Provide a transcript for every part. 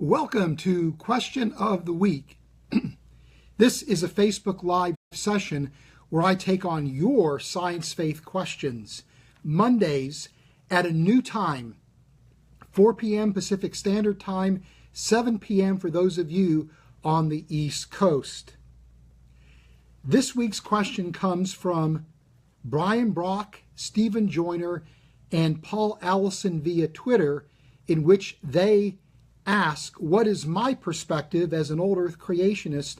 Welcome to Question of the Week. This is a Facebook Live session where I take on your science faith questions Mondays at a new time, 4 p.m. Pacific Standard Time, 7 p.m. for those of you on the East Coast. This week's question comes from Brian Brock, Stephen Joyner, and Paul Allison via Twitter, in which they ask, what is my perspective as an old Earth creationist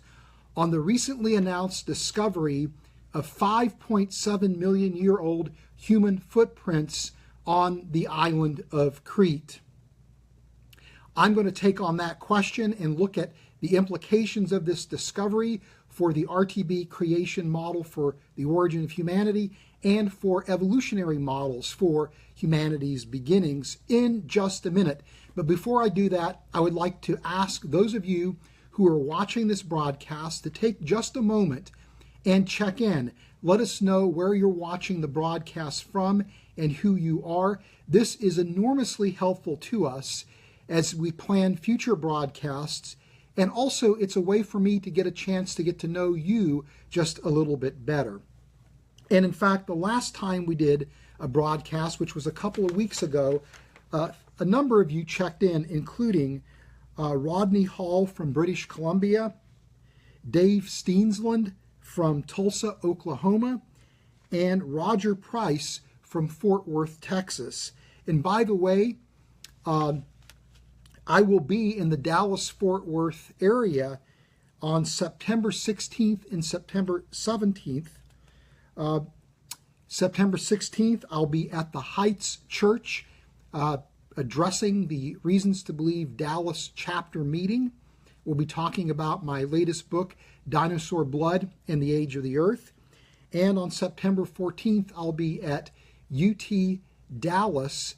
on the recently announced discovery of 5.7-million-year-old human footprints on the island of Crete? I'm going to take on that question and look at the implications of this discovery for the RTB creation model for the origin of humanity and for evolutionary models for humanity's beginnings in just a minute. But before I do that, I would like to ask those of you who are watching this broadcast to take just a moment and check in. Let us know where you're watching the broadcast from and who you are. This is enormously helpful to us as we plan future broadcasts, and also it's a way for me to get a chance to get to know you just a little bit better. And in fact, the last time we did a broadcast, which was a couple of weeks ago, a number of you checked in, including Rodney Hall from British Columbia, Dave Steensland from Tulsa, Oklahoma, and Roger Price from Fort Worth, Texas. And by the way, I will be in the Dallas-Fort Worth area on September 16th and September 17th. September 16th, I'll be at the Heights Church addressing the Reasons to Believe Dallas chapter meeting. We'll be talking about my latest book, Dinosaur Blood and the Age of the Earth. And on September 14th, I'll be at UT Dallas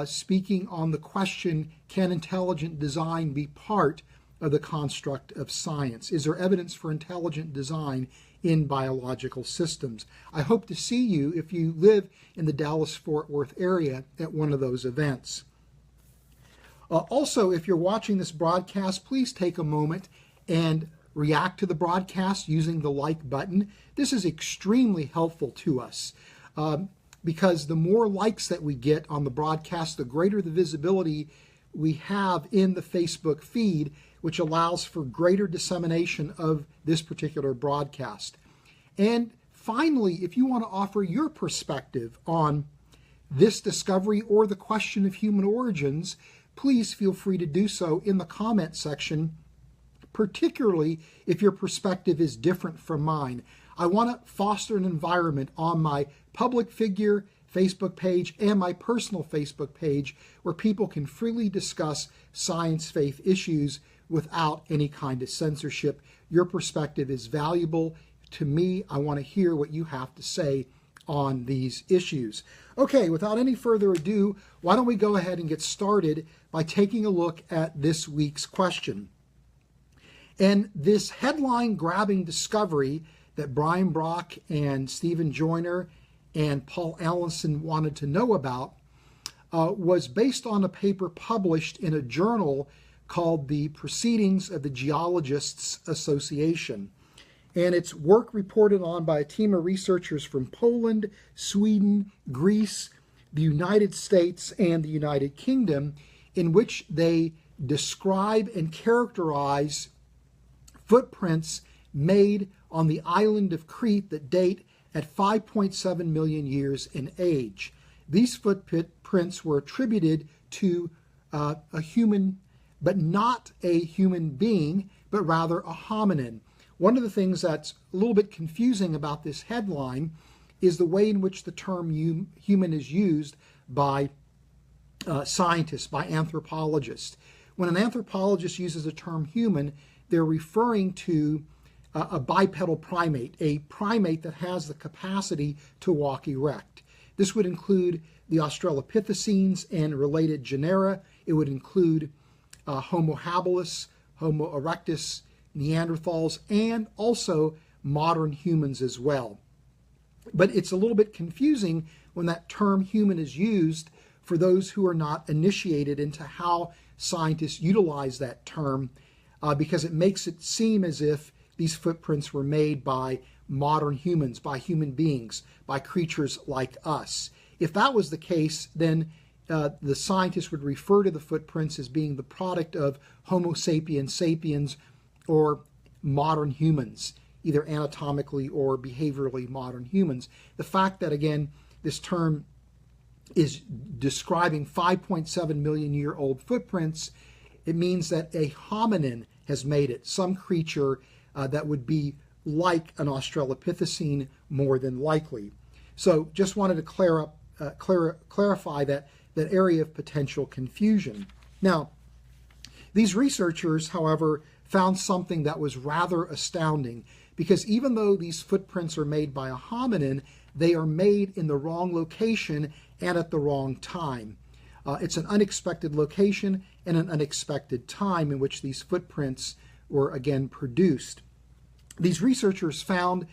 speaking on the question, can intelligent design be part of the construct of science? Is there evidence for intelligent design in biological systems? I hope to see you, if you live in the Dallas-Fort Worth area, at one of those events. Also, if you're watching this broadcast, please take a moment and react to the broadcast using the like button. This is extremely helpful to us because the more likes that we get on the broadcast, the greater the visibility we have in the Facebook feed, which allows for greater dissemination of this particular broadcast. And finally, if you want to offer your perspective on this discovery or the question of human origins, please feel free to do so in the comment section, particularly if your perspective is different from mine. I want to foster an environment on my public figure Facebook page and my personal Facebook page where people can freely discuss science faith issues without any kind of censorship. Your perspective is valuable to me. I want to hear what you have to say on these issues. Okay, without any further ado, why don't we go ahead and get started by taking a look at this week's question. And this headline-grabbing discovery that Brian Brock and Stephen Joyner and Paul Allison wanted to know about was based on a paper published in a journal called the Proceedings of the Geologists Association. And it's work reported on by a team of researchers from Poland, Sweden, Greece, the United States, and the United Kingdom, in which they describe and characterize footprints made on the island of Crete that date at 5.7 million years in age. These footprints were attributed to a human, but not a human being, but rather a hominin. One of the things that's a little bit confusing about this headline is the way in which the term human is used by scientists, by anthropologists. When an anthropologist uses the term human, they're referring to a bipedal primate, a primate that has the capacity to walk erect. This would include the Australopithecines and related genera. It would include Homo habilis, Homo erectus, Neanderthals, and also modern humans as well. But it's a little bit confusing when that term human is used for those who are not initiated into how scientists utilize that term because it makes it seem as if these footprints were made by modern humans, by human beings, by creatures like us. If that was the case, then the scientists would refer to the footprints as being the product of Homo sapiens sapiens, or modern humans, either anatomically or behaviorally modern humans. The fact that, again, this term is describing 5.7-million-year-old footprints, it means that a hominin has made it, some creature that would be like an Australopithecine more than likely. So just wanted to clarify that area of potential confusion. Now, these researchers, however, found something that was rather astounding, because even though these footprints are made by a hominin, they are made in the wrong location and at the wrong time. It's an unexpected location and an unexpected time in which these footprints were again produced. These researchers found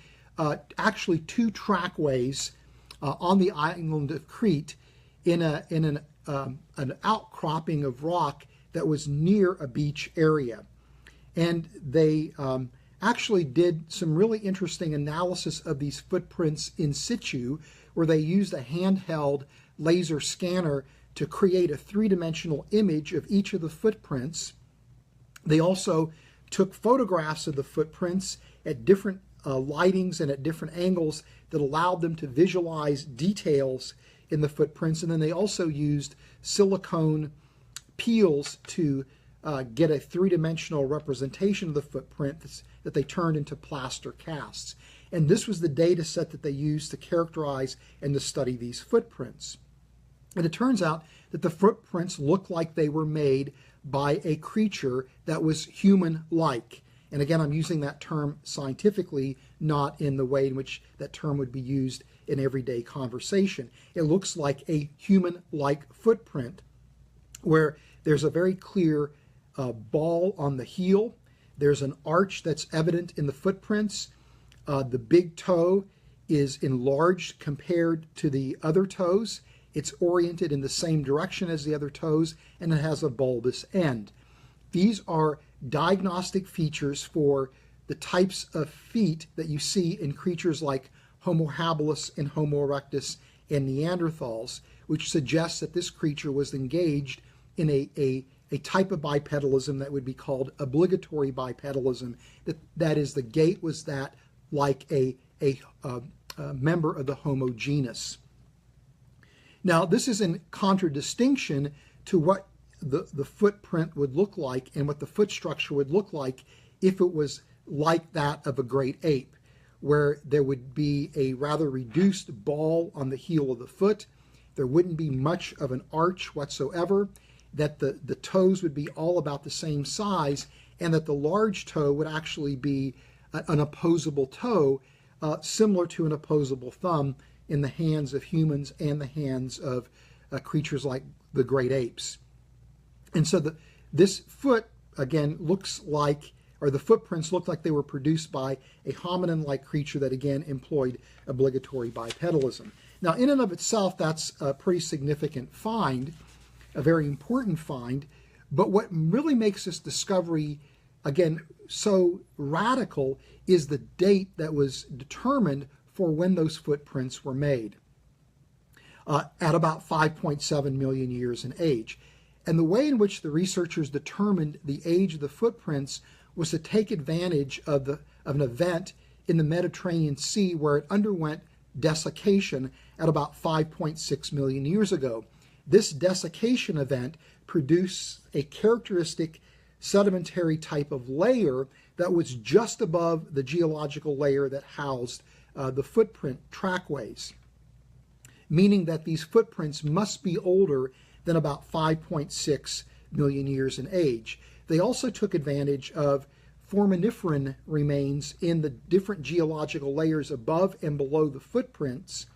actually two trackways on the island of Crete in an outcropping of rock that was near a beach area. And they actually did some really interesting analysis of these footprints in situ, where they used a handheld laser scanner to create a three-dimensional image of each of the footprints. They also took photographs of the footprints at different lightings and at different angles that allowed them to visualize details in the footprints. And then they also used silicone peels to get a three-dimensional representation of the footprints that they turned into plaster casts. And this was the data set that they used to characterize and to study these footprints. And it turns out that the footprints look like they were made by a creature that was human-like. And again, I'm using that term scientifically, not in the way in which that term would be used in everyday conversation. It looks like a human-like footprint, where there's a very clear ball on the heel. There's an arch that's evident in the footprints. The big toe is enlarged compared to the other toes. It's oriented in the same direction as the other toes, and it has a bulbous end. These are diagnostic features for the types of feet that you see in creatures like Homo habilis and Homo erectus and Neanderthals, which suggests that this creature was engaged in a type of bipedalism that would be called obligatory bipedalism. That is, the gait was that like a member of the Homo genus. Now, this is in contradistinction to what the footprint would look like and what the foot structure would look like if it was like that of a great ape, where there would be a rather reduced ball on the heel of the foot. There wouldn't be much of an arch whatsoever, that the toes would be all about the same size, and that the large toe would actually be an opposable toe, similar to an opposable thumb in the hands of humans and the hands of creatures like the great apes. And so this foot, again, looks like, or the footprints look like they were produced by a hominin-like creature that, again, employed obligatory bipedalism. Now, in and of itself, that's a pretty significant find, a very important find, but what really makes this discovery, again, so radical is the date that was determined for when those footprints were made, at about 5.7 million years in age. And the way in which the researchers determined the age of the footprints was to take advantage of an event in the Mediterranean Sea where it underwent desiccation at about 5.6 million years ago. This desiccation event produced a characteristic sedimentary type of layer that was just above the geological layer that housed the footprint trackways, meaning that these footprints must be older than about 5.6 million years in age. They also took advantage of foraminiferan remains in the different geological layers above and below the footprints.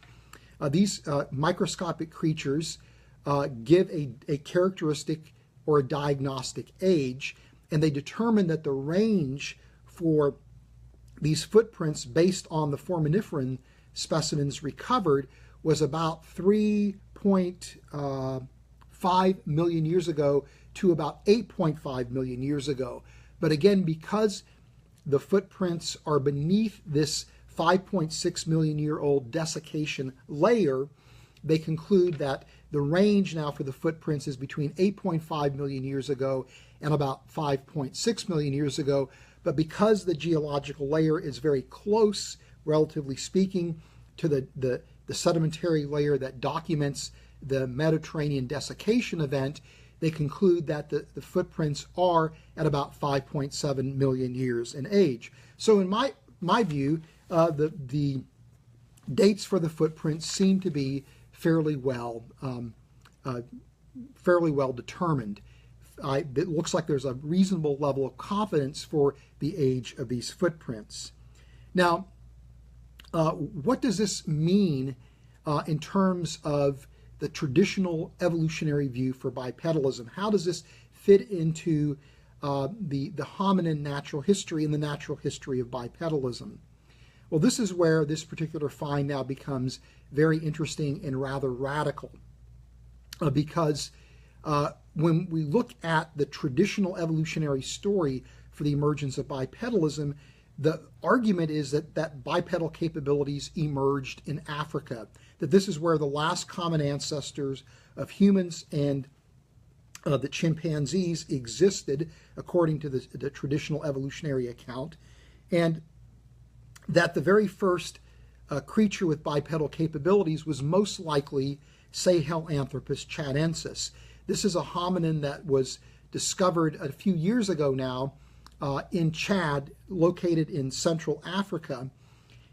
These microscopic creatures give a characteristic or a diagnostic age, and they determined that the range for these footprints based on the foraminiferan specimens recovered was about 3.4 5 million years ago to about 8.5 million years ago. But again, because the footprints are beneath this 5.6 million year old desiccation layer, they conclude that the range now for the footprints is between 8.5 million years ago and about 5.6 million years ago. But because the geological layer is very close, relatively speaking, to the sedimentary layer that documents the Mediterranean desiccation event, they conclude that the footprints are at about 5.7 million years in age. So in my view, the dates for the footprints seem to be fairly well determined. It looks like there's a reasonable level of confidence for the age of these footprints. Now, what does this mean in terms of the traditional evolutionary view for bipedalism? How does this fit into the hominin natural history and the natural history of bipedalism? Well, this is where this particular find now becomes very interesting and rather radical, because when we look at the traditional evolutionary story for the emergence of bipedalism, the argument is that bipedal capabilities emerged in Africa, that this is where the last common ancestors of humans and the chimpanzees existed, according to the traditional evolutionary account, and that the very first creature with bipedal capabilities was most likely Sahelanthropus chadensis. This is a hominin that was discovered a few years ago now in Chad, located in Central Africa.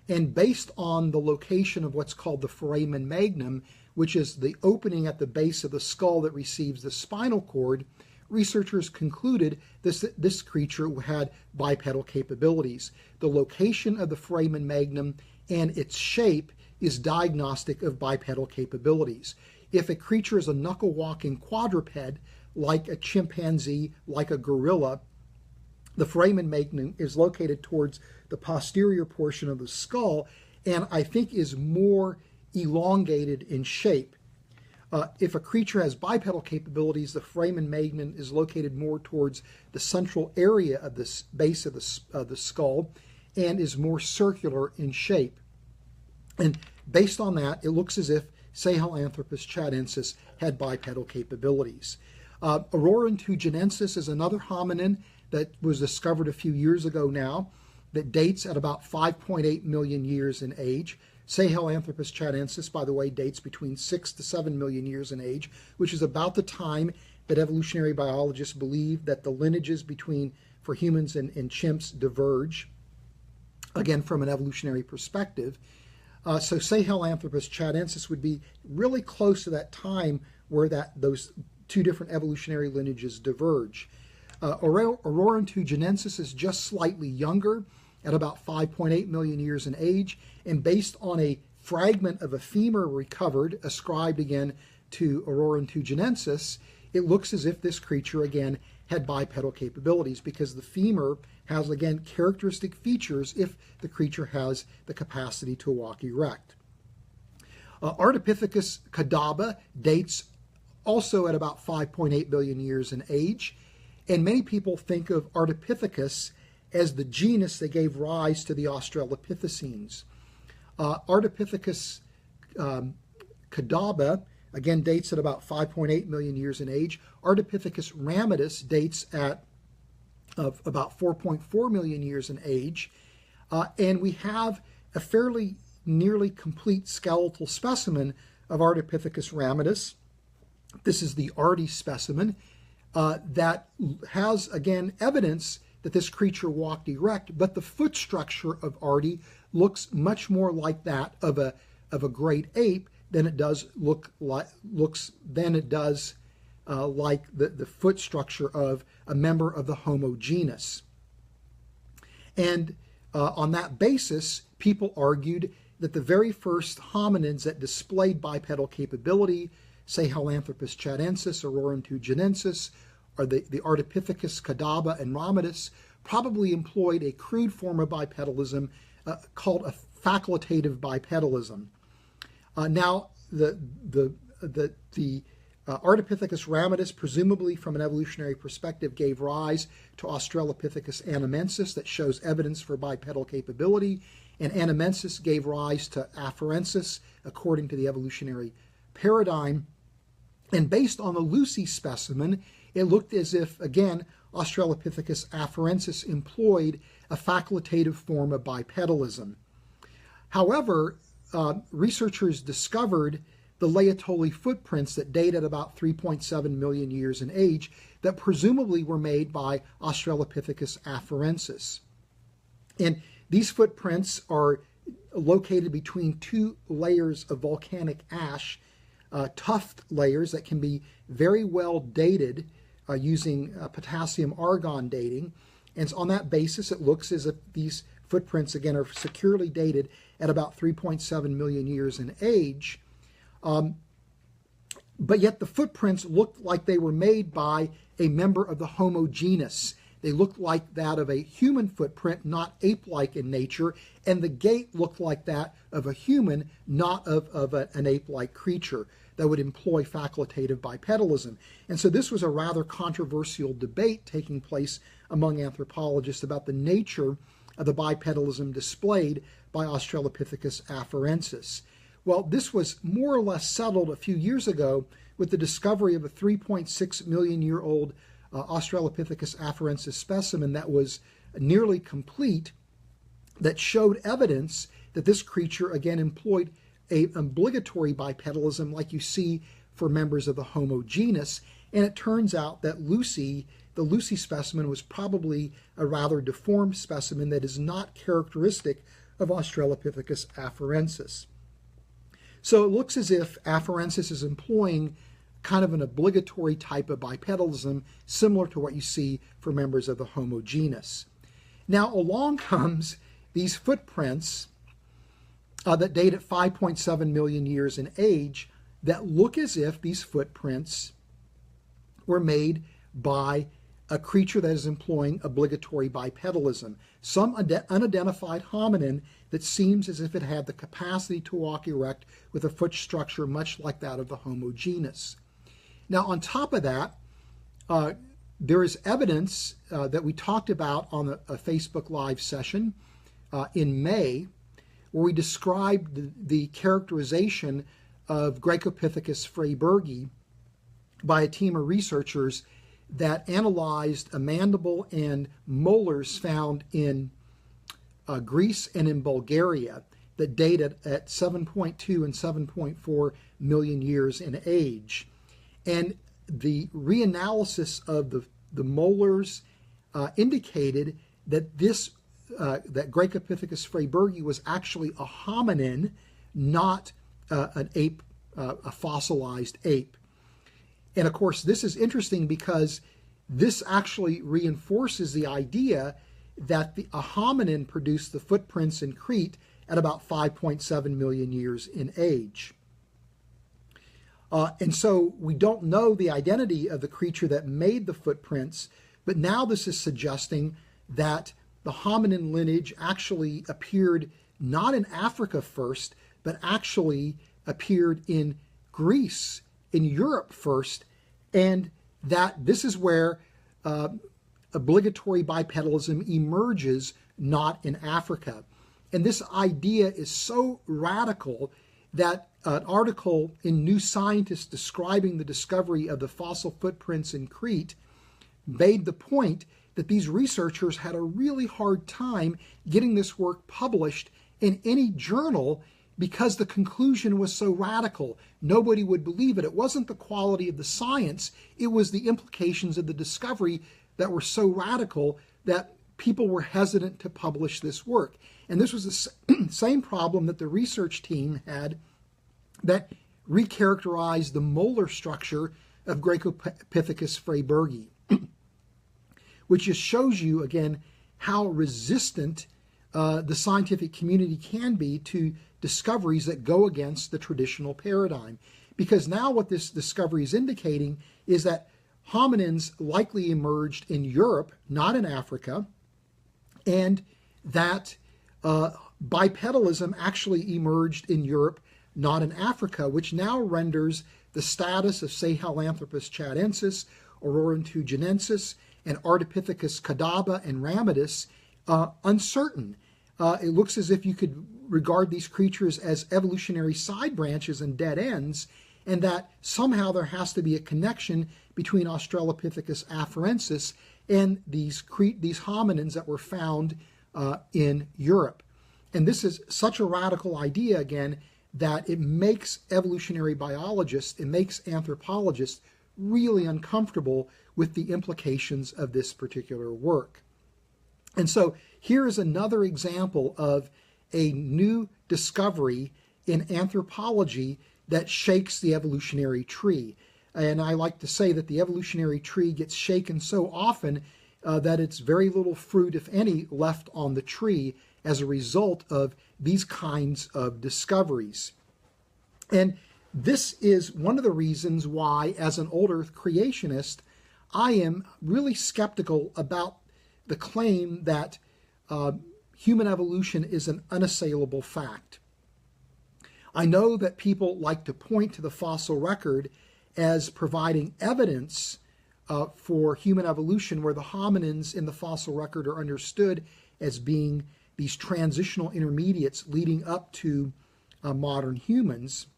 And based on the location of what's called the foramen magnum, which is the opening at the base of the skull that receives the spinal cord, researchers concluded this creature had bipedal capabilities. The location of the foramen magnum and its shape is diagnostic of bipedal capabilities. If a creature is a knuckle-walking quadruped, like a chimpanzee, like a gorilla, the foramen magnum is located towards the posterior portion of the skull and I think is more elongated in shape. If a creature has bipedal capabilities, the foramen magnum is located more towards the central area of the base of the skull and is more circular in shape. And based on that, it looks as if Sahelanthropus chadensis had bipedal capabilities. Aurorantugenensis is another hominin that was discovered a few years ago now, that dates at about 5.8 million years in age. Sahelanthropus chadensis, by the way, dates between 6 to 7 million years in age, which is about the time that evolutionary biologists believe that the lineages for humans and chimps diverge, again from an evolutionary perspective. So Sahelanthropus chadensis would be really close to that time where those two different evolutionary lineages diverge. Aurorantugenensis is just slightly younger, at about 5.8 million years in age, and based on a fragment of a femur recovered, ascribed again to Aurorantugenensis, it looks as if this creature again had bipedal capabilities, because the femur has again characteristic features if the creature has the capacity to walk erect. Ardipithecus cadaba dates also at about 5.8 billion years in age, and many people think of Ardipithecus as the genus that gave rise to the Australopithecines. Ardipithecus cadaba, again, dates at about 5.8 million years in age. Ardipithecus ramidus dates at about 4.4 million years in age. And we have a fairly nearly complete skeletal specimen of Ardipithecus ramidus. This is the Ardi specimen that has, again, evidence that this creature walked erect, but the foot structure of Ardi looks much more like that of a great ape than it does like the foot structure of a member of the Homo genus. And on that basis, people argued that the very first hominins that displayed bipedal capability, Sahelanthropus chadensis, Aurorantugenensis, or the Ardipithecus cadaba and ramidus, probably employed a crude form of bipedalism called a facultative bipedalism. Now, the Ardipithecus ramidus, presumably from an evolutionary perspective, gave rise to Australopithecus anamensis that shows evidence for bipedal capability, and anamensis gave rise to afarensis according to the evolutionary paradigm. And based on the Lucy specimen, it looked as if, again, Australopithecus afarensis employed a facultative form of bipedalism. However, researchers discovered the Laetoli footprints that date at about 3.7 million years in age that presumably were made by Australopithecus afarensis. And these footprints are located between two layers of volcanic ash, tuft layers that can be very well dated using potassium argon dating. And on that basis, it looks as if these footprints, again, are securely dated at about 3.7 million years in age. But yet the footprints looked like they were made by a member of the Homo genus. They looked like that of a human footprint, not ape-like in nature, and the gait looked like that of a human, not of an ape-like creature that would employ facultative bipedalism. And so this was a rather controversial debate taking place among anthropologists about the nature of the bipedalism displayed by Australopithecus afarensis. Well, this was more or less settled a few years ago with the discovery of a 3.6-million-year-old Australopithecus afarensis specimen that was nearly complete, that showed evidence that this creature, again, employed an obligatory bipedalism like you see for members of the Homo genus. And it turns out that the Lucy specimen was probably a rather deformed specimen that is not characteristic of Australopithecus afarensis. So it looks as if afarensis is employing kind of an obligatory type of bipedalism similar to what you see for members of the Homo genus. Now along comes these footprints that date at 5.7 million years in age that look as if these footprints were made by a creature that is employing obligatory bipedalism, some unidentified hominin that seems as if it had the capacity to walk erect with a foot structure much like that of the Homo genus. Now, on top of that, there is evidence that we talked about on a Facebook Live session in May, where we described the characterization of Greco-Pithecus freybergi by a team of researchers that analyzed a mandible and molars found in Greece and in Bulgaria that dated at 7.2 and 7.4 million years in age. And the reanalysis of the molars indicated that that Greco-Pithecus freybergi was actually a hominin, not an ape, a fossilized ape. And of course, this is interesting because this actually reinforces the idea that a hominin produced the footprints in Crete at about 5.7 million years in age. And so we don't know the identity of the creature that made the footprints, but now this is suggesting that the hominin lineage actually appeared not in Africa first, but actually appeared in Greece, in Europe first, and that this is where obligatory bipedalism emerges, not in Africa. And this idea is so radical that an article in New Scientist describing the discovery of the fossil footprints in Crete made the point that these researchers had a really hard time getting this work published in any journal because the conclusion was so radical. Nobody would believe it. It wasn't the quality of the science, it was the implications of the discovery that were so radical that people were hesitant to publish this work. And this was the same problem that the research team had that recharacterized the molar structure of Greco-Pithecus freybergi, which just shows you, again, how resistant the scientific community can be to discoveries that go against the traditional paradigm. Because now what this discovery is indicating is that hominins likely emerged in Europe, not in Africa, and that bipedalism actually emerged in Europe, not in Africa, which now renders the status of Sahelanthropus chadensis, Aurorantugenensis, and Ardipithecus cadaba and Ramidus uncertain. It looks as if you could regard these creatures as evolutionary side branches and dead ends, and that somehow there has to be a connection between Australopithecus afarensis and these hominins that were found in Europe. And this is such a radical idea, again, that it makes evolutionary biologists, it makes anthropologists really uncomfortable with the implications of this particular work. And so here is another example of a new discovery in anthropology that shakes the evolutionary tree. And I like to say that the evolutionary tree gets shaken so often that it's very little fruit, if any, left on the tree as a result of these kinds of discoveries. And this is one of the reasons why, as an old earth creationist, I am really skeptical about the claim that human evolution is an unassailable fact. I know that people like to point to the fossil record as providing evidence for human evolution, where the hominins in the fossil record are understood as being these transitional intermediates leading up to modern humans.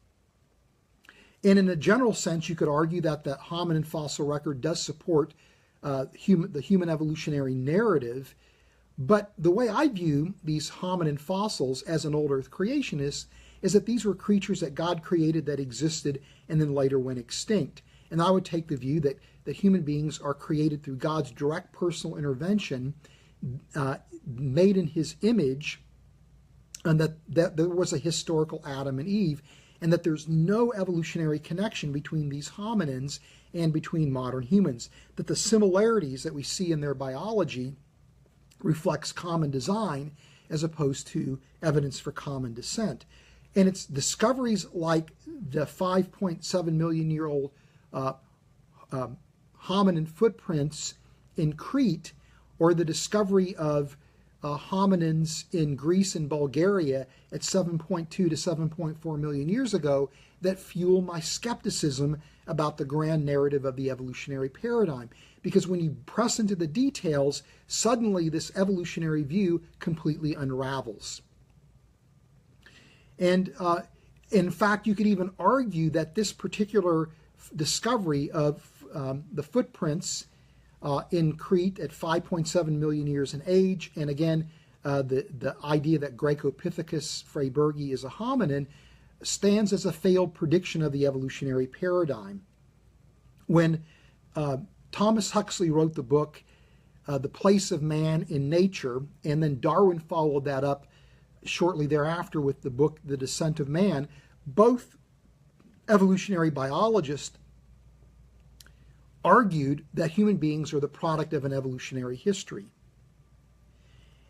And in a general sense, you could argue that the hominin fossil record does support the human evolutionary narrative. But the way I view these hominin fossils as an old earth creationist is that these were creatures that God created that existed and then later went extinct. And I would take the view that human beings are created through God's direct personal intervention, made in his image, and that there was a historical Adam and Eve, and that there's no evolutionary connection between these hominins and between modern humans, that the similarities that we see in their biology reflects common design as opposed to evidence for common descent. And it's discoveries like the 5.7-million-year-old hominin footprints in Crete, or the discovery of hominins in Greece and Bulgaria at 7.2 to 7.4 million years ago, that fuel my skepticism about the grand narrative of the evolutionary paradigm. Because when you press into the details, suddenly this evolutionary view completely unravels. And in fact, you could even argue that this particular discovery of the footprints in Crete at 5.7 million years in age, and again, the idea that Greco-Pithecus freybergi is a hominin, stands as a failed prediction of the evolutionary paradigm. When Thomas Huxley wrote the book, The Place of Man in Nature, and then Darwin followed that up shortly thereafter with the book, The Descent of Man, both evolutionary biologists argued that human beings are the product of an evolutionary history.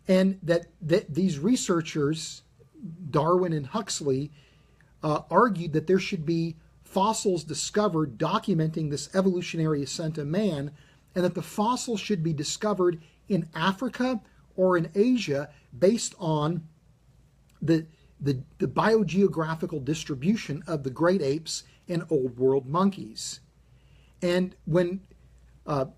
And that these researchers, Darwin and Huxley, argued that there should be fossils discovered documenting this evolutionary ascent of man, and that the fossils should be discovered in Africa or in Asia based on the biogeographical distribution of the great apes and old world monkeys. And when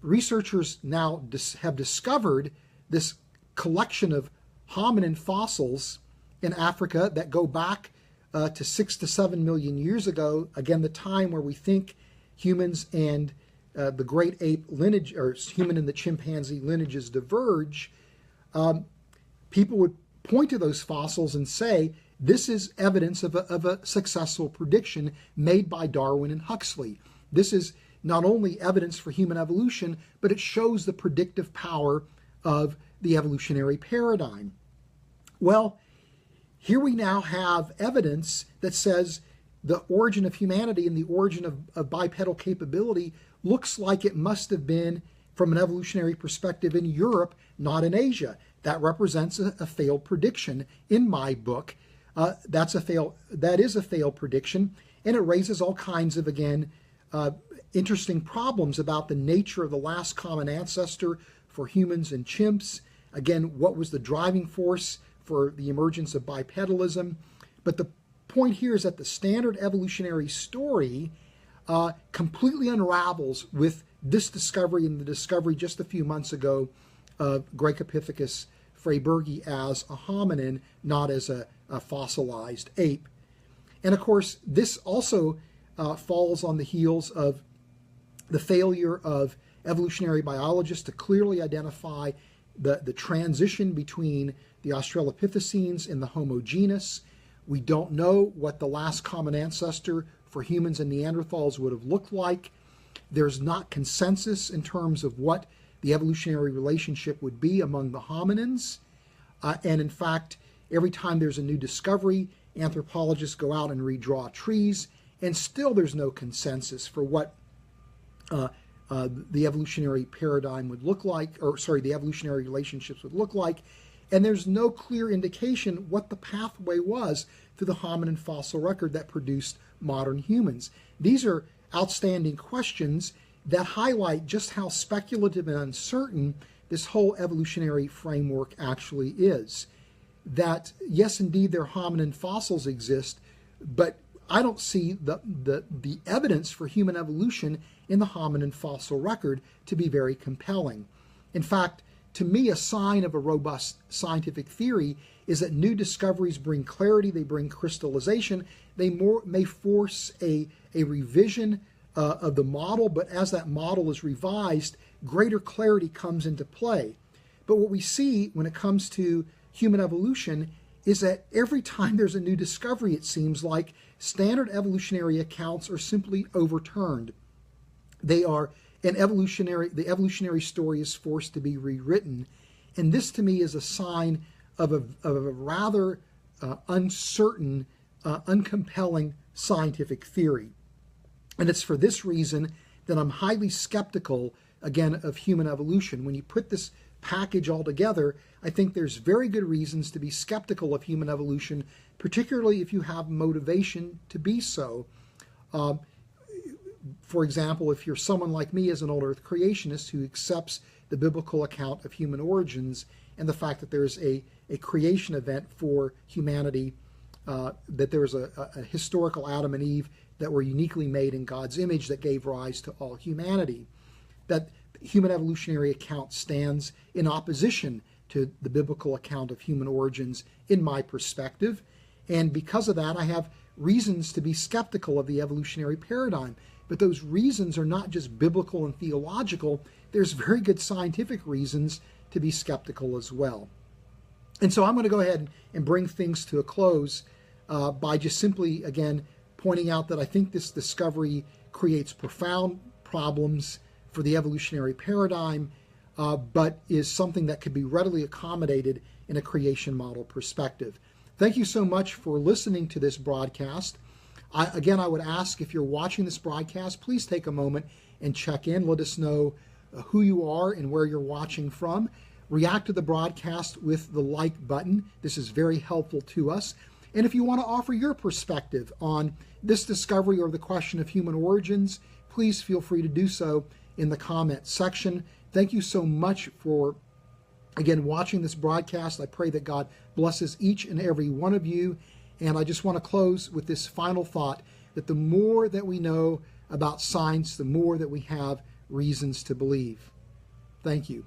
researchers now have discovered this collection of hominin fossils in Africa that go back to 6 to 7 million years ago, again, the time where we think humans and the great ape lineage, or human and the chimpanzee lineages diverge, people would point to those fossils and say, this is evidence of a successful prediction made by Darwin and Huxley. This is not only evidence for human evolution, but it shows the predictive power of the evolutionary paradigm. Well, here we now have evidence that says the origin of humanity and the origin of bipedal capability looks like it must have been, from an evolutionary perspective, in Europe, not in Asia. That represents a failed prediction in my book. That is a failed prediction, and it raises all kinds of, again, interesting problems about the nature of the last common ancestor for humans and chimps. Again, what was the driving force for the emergence of bipedalism? But the point here is that the standard evolutionary story completely unravels with this discovery and the discovery just a few months ago of Gregopithecus freybergi as a hominin, not as a fossilized ape. And of course, this also falls on the heels of the failure of evolutionary biologists to clearly identify the transition between the Australopithecines and the Homo genus. We don't know what the last common ancestor for humans and Neanderthals would have looked like. There's not consensus in terms of what the evolutionary relationship would be among the hominins. And in fact, every time there's a new discovery, anthropologists go out and redraw trees, and still there's no consensus for what the evolutionary paradigm would look like, the evolutionary relationships would look like, and there's no clear indication what the pathway was through the hominin fossil record that produced modern humans. These are outstanding questions that highlight just how speculative and uncertain this whole evolutionary framework actually is. That, yes, indeed, their hominin fossils exist, but I don't see the evidence for human evolution in the hominin fossil record to be very compelling. In fact, to me, a sign of a robust scientific theory is that new discoveries bring clarity, they bring crystallization, they may force a revision of the model, but as that model is revised, greater clarity comes into play. But what we see when it comes to human evolution is that every time there's a new discovery, it seems like standard evolutionary accounts are simply overturned. The evolutionary story is forced to be rewritten. And this to me is a sign of a rather uncertain, uncompelling scientific theory. And it's for this reason that I'm highly skeptical, again, of human evolution. When you put this package all together, I think there's very good reasons to be skeptical of human evolution, particularly if you have motivation to be so. For example, if you're someone like me as an old earth creationist who accepts the biblical account of human origins and the fact that there's a creation event for humanity, that there's a historical Adam and Eve that were uniquely made in God's image that gave rise to all humanity, that human evolutionary account stands in opposition to the biblical account of human origins in my perspective. And because of that, I have reasons to be skeptical of the evolutionary paradigm. But those reasons are not just biblical and theological. There's very good scientific reasons to be skeptical as well. And so I'm going to go ahead and bring things to a close by just simply, again, pointing out that I think this discovery creates profound problems for the evolutionary paradigm, but is something that could be readily accommodated in a creation model perspective. Thank you so much for listening to this broadcast. I would ask, if you're watching this broadcast, please take a moment and check in. Let us know who you are and where you're watching from. React to the broadcast with the like button. This is very helpful to us. And if you want to offer your perspective on this discovery or the question of human origins, please feel free to do so in the comment section. Thank you so much for, again, watching this broadcast. I pray that God blesses each and every one of you. And I just want to close with this final thought, that the more that we know about science, the more that we have reasons to believe. Thank you.